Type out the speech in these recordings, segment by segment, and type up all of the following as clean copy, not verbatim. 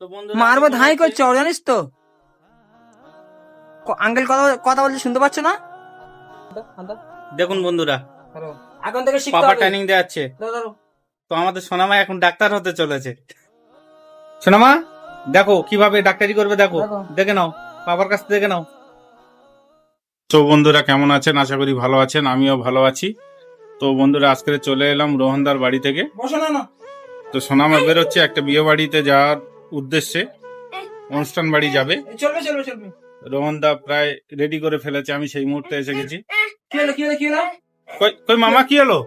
তো বন্ধুরা মারবো ধাই করছে ওর, জানিস তো। আঙ্কেল কথা কথা বলছে, শুনতে পাচ্ছ না? দেখুন বন্ধুরা, এখন থেকে শিখতে পাপা হবে। ট্রেনিং দেওয়াচ্ছে। ধরো, ধরো। তো আমাদের সোনামা এখন ডাক্তার হতে চলেছে। সোনামা দেখো কিভাবে ডাক্তারি করবে, দেখো দেখো। দেখে নাও, বাবার কাছ থেকে দেখে নাও। তো বন্ধুরা কেমন আছেন? আশা করি ভালো আছেন, আমিও ভালো আছি। তো বন্ধুরা আজকে চলে এলাম রোহনদার বাড়ি থেকে। বসো না না। তো সোনামা বেরোচ্ছে একটা বিয়ে বাড়িতে যাওয়ার উদ্দেশ্যে, অনুষ্ঠান বাড়ি যাবে। চলবে চলবে চলবে। রোহনদা প্রায় রেডি করে ফেলেছে, আমি সেই মুহূর্তে এসে গেছি। কি হলো কি হলো কি হলো? কই কই মামা, কি হলো?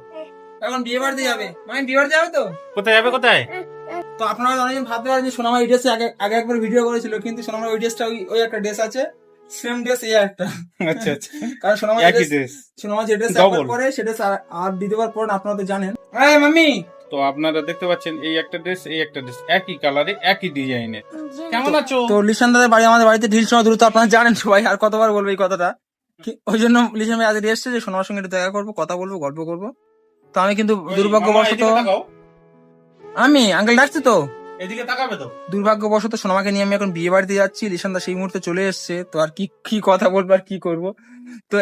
এখন বিয়ে বাড়িতে যাবে, মানে বিয়ে বাড়িতে যাবে তো। কোথায় যাবে, কোথায়? তো আপনারা অনেকজন ভাবতে পারেন যে সোনামা এই ড্রেসে আগে আগে একবার ভিডিও করেছিল, কিন্তু সোনামার ওই ড্রেসটা ওই একটা ড্রেস আছে, সেম ড্রেস এই একটা। আচ্ছা আচ্ছা, কারণ সোনামা একই ড্রেস। সোনামা যে ড্রেস Double. একবার পরে সেটা আর দ্বিতীয়বার পরে আপনারা তো জানেন। হ্যাঁ মাম্মি, তো আপনারা দেখতে পাচ্ছেন এই একটা ড্রেস, এই একটা ড্রেস, একই কালারে একই ডিজাইনের। কেমন আছো? তো লিশান দাদের বাড়ি আমাদের বাড়িতে ঢিল সময় দ্রুত, আপনারা জানেন সবাই, আর কতবার বলবো এই কথাটা। ওই জন্য লিশান ভাই আজকে এসছে যে সোনামার সঙ্গে একটু দেখা করবো, কথা বলবো, গল্প করবো। তো আমি কিন্তু দুর্ভাগ্যবশত, আমি আঙ্কেল ডাকছি তো, এদিকে তাকাবে তো। দুর্ভাগ্যবশত সোনামাকে নিয়ে আমি এখন বিয়ে বাড়িতে যাচ্ছি। লিশান দা সেই মুহূর্তে চলে এসছে, তো আর কি কি কথা বলবো আর কি করবো। তো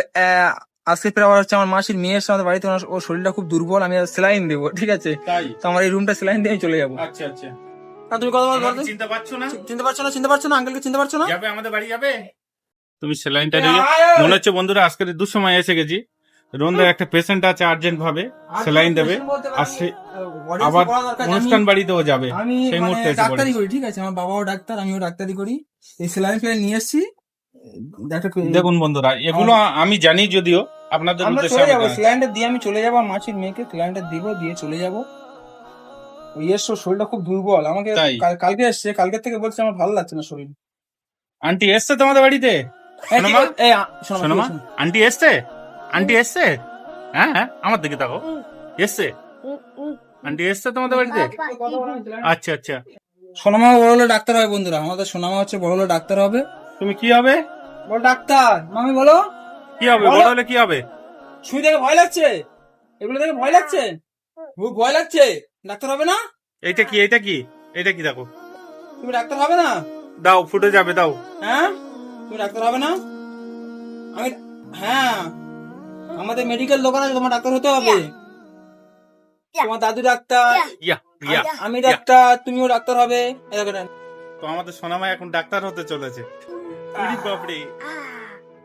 আজকে প্রায় হচ্ছে আমার মাসির মেয়ের সাথে আমাদের বাড়িতে, ওর শরীরটা খুব দুর্বল, আমি সেলাইন দেবো, ঠিক আছে? তাই? তো আমার এই রুমটা সেলাইন দিয়ে আমি চলে যাবো। আচ্ছা আচ্ছা, তুমি কথা বলো, আমাকে চিনতে পারছো না? চিনতে পারছো না? চিনতে পারছো না? আঙ্কেলকে চিনতে পারছো না? যাবে আমাদের বাড়ি যাবে? তুমি সেলাইনটা নিয়ে, মনে হচ্ছে বন্ধুরা আজকের দুঃসময় এসে গেছি। রোহনদার একটা পেশেন্ট আছে, আর্জেন্ট ভাবে সেলাইন দেবে, আর আবার অনুষ্ঠান বাড়িতেও যাবে, আমি সেই মানে মুহূর্তে এসে ডাক্তারি পড়েছে। করি, ঠিক আছে? আমার বাবাও ডাক্তার, আমিও ডাক্তারি করি। এই সেলাইন ফেলাইন নিয়ে এসেছি। দেখুন বন্ধুরা, এগুলো আমি জানি, যদিও আপনাদের আমরা উদ্দেশ্যে চলে আমি যাবো, জানাচ্ছি। সিলিন্ডার দিয়ে আমি চলে যাবো, আমার মাসির মেয়েকে সিলিন্ডার দিব, দিয়ে চলে যাবো। ওই এসো, শরীরটা খুব দুর্বল আমাকে, তাই? কালকে এসছে, কালকে থেকে বলছে আমার ভালো লাগছে না শরীর। আন্টি এসছে তোমাদের বাড়িতে? সোনামা, সোনামা, আন্টি এসছে? আন্টি এসছে? হ্যাঁ হ্যাঁ, আমার দিকে তাকো। এসছে? আন্টি এসছে তোমাদের বাড়িতে? আচ্ছা আচ্ছা। সোনামা বড় হলে ডাক্তার হবে বন্ধুরা, আমাদের সোনামা হচ্ছে বড় হলে ডাক্তার হবে। তুমি কি হবে? বড় ডাক্তার। মামি বলো কি হবে? বড় হলে কি হবে? শুই দেখে ভয় লাগছে, এগুলো দেখে ভয় লাগছে, খুব ভয় লাগছে। ডাক্তার হবে না? এইটা কি, এইটা কি, এইটা কি দেখো। তুমি ডাক্তার হবে না? দাও, ফুটে যাবে, দাও। হ্যাঁ, তুমি ডাক্তার হবে না? আমি, হ্যাঁ, আমাদের মেডিকেল দোকান আছে, তোমার ডাক্তার হতে হবে। তোমার দাদু ডাক্তার, ইয়া ইয়া। আমি ডাক্তার, তুমিও ডাক্তার হবে। এই দেখো না, তো আমাদের সোনামা এখন ডাক্তার হতে চলেছে। উরি বাপরে,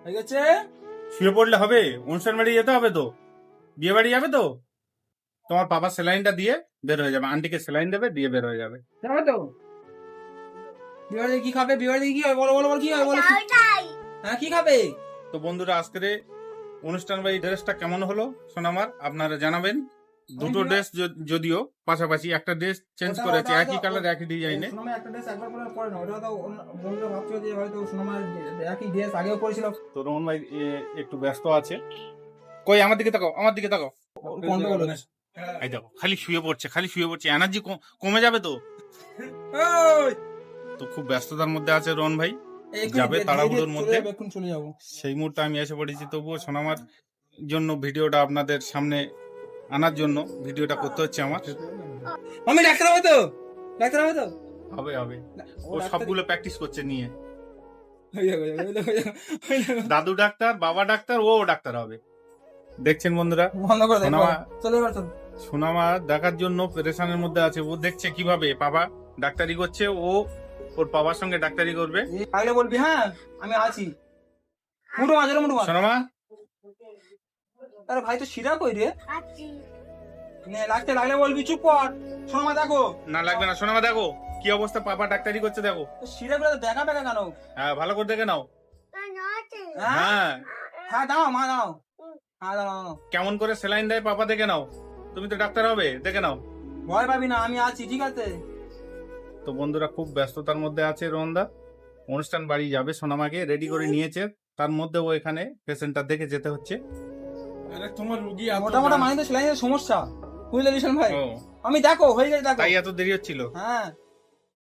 হয়ে গেছে। শুয়ে পড়লে হবে? অনুষ্ঠান বাড়ি যেতে হবে তো, বিয়ে বাড়ি যাবে তো। তোমার পাপা সেলাইনটা দিয়ে বের হয়ে যাবে, আন্টিকে সেলাইন দেবে, দিয়ে বের হয়ে যাবে। যাবে তো? বিবাড়ি কি খাবে? বিবাড়ি কি হবে? বলো বলো বলো, কি হবে বলো? হ্যাঁ, কি খাবে? তো বন্ধুরা আজকের অনুষ্ঠান বাড়ি ড্রেসটা কেমন হলো সোনামার, আপনারা জানাবেন। দুটো ড্রেস যদিও পাশাপাশি, একটা ড্রেস চেঞ্জ করেছে, একই কালার একই ডিজাইনে। সোনামা একটা ড্রেস একবার পরে না, ওটা তো বন্ধুরা ভাবছিল যে হয়তো সোনামা একই ড্রেস আগেও পরেছিল। তো রোহন ভাই একটু ব্যস্ত আছে। কই আমার দিকে তাকাও, আমার দিকে তাকাও। কোনটা বলো না? এই দেখো, খালি শুয়ে পড়ছে, খালি শুয়ে পড়ছে, এনার্জি কমে যাবে তো। ওই, তো খুব ব্যস্ততার মধ্যে আছে রোহন ভাই, এক্ষুনি যাবে তাড়াহুড়োর মধ্যে। এখন চলে যাবো। সেই মুহূর্তে আমি এসে পড়েছি, তবুও সোনামার জন্য ভিডিওটা আপনাদের সামনে আনার জন্য ভিডিওটা করতে হচ্ছে আমার। আমি ডাক্তার হবে তো? ডাক্তার হবে তো? হবে হবে, ও সবগুলো প্র্যাকটিস করছে নিয়ে। হয়ে যাবে, হয়ে যাবে, হয়ে যাবে। দাদু ডাক্তার, বাবা ডাক্তার, ও ডাক্তার হবে। দেখছেন বন্ধুরা, বন্ধ করে দেখো, সোনামা, চলো এবার চলো। সোনামা দেখার জন্য পেরেশানের মধ্যে আছে। ও দেখছে কিভাবে বাবা ডাক্তারি করছে, ও ওর বাবার সঙ্গে ডাক্তারি করবে। আগলে বলবি, হ্যাঁ আমি আছি। মুঠো মাঝে মুঠো মাছ। সোনামা, আরে ভাই তো শিরা কই রে? নে লাগতে লাগলে বলবি, চুপ কর। সোনামা দেখো। না লাগবে না। সোনামা দেখো কি অবস্থা, পাপা ডাক্তারি করছে দেখো। শিরা গুলো দেখা দেখা কেন? হ্যাঁ, ভালো করে দেখে নাও। হ্যাঁ হ্যাঁ, হ্যাঁ, দাও মা দাও। হ্যাঁ দাও। কেমন করে সেলাইন দেয় পাপা দেখে নাও। তুমি তো ডাক্তার হবে, দেখে নাও। ভয় পাবি না, আমি আছি, ঠিক আছে? তো বন্ধুরা খুব ব্যস্ততার মধ্যে আছে রোহনদা, অনুষ্ঠান বাড়ি যাবে, সোনামাকে রেডি করে নিয়েছে, তার মধ্যে ও এখানে পেশেন্টটা দেখে যেতে হচ্ছে। তোমার রুগী মোটামোটা মানে তো সেলাইনের সমস্যা, বুঝলে লিশন ভাই? ও, আমি দেখো হয়ে গেছে, দেখো। তাই এত দেরি হচ্ছিল। হ্যাঁ,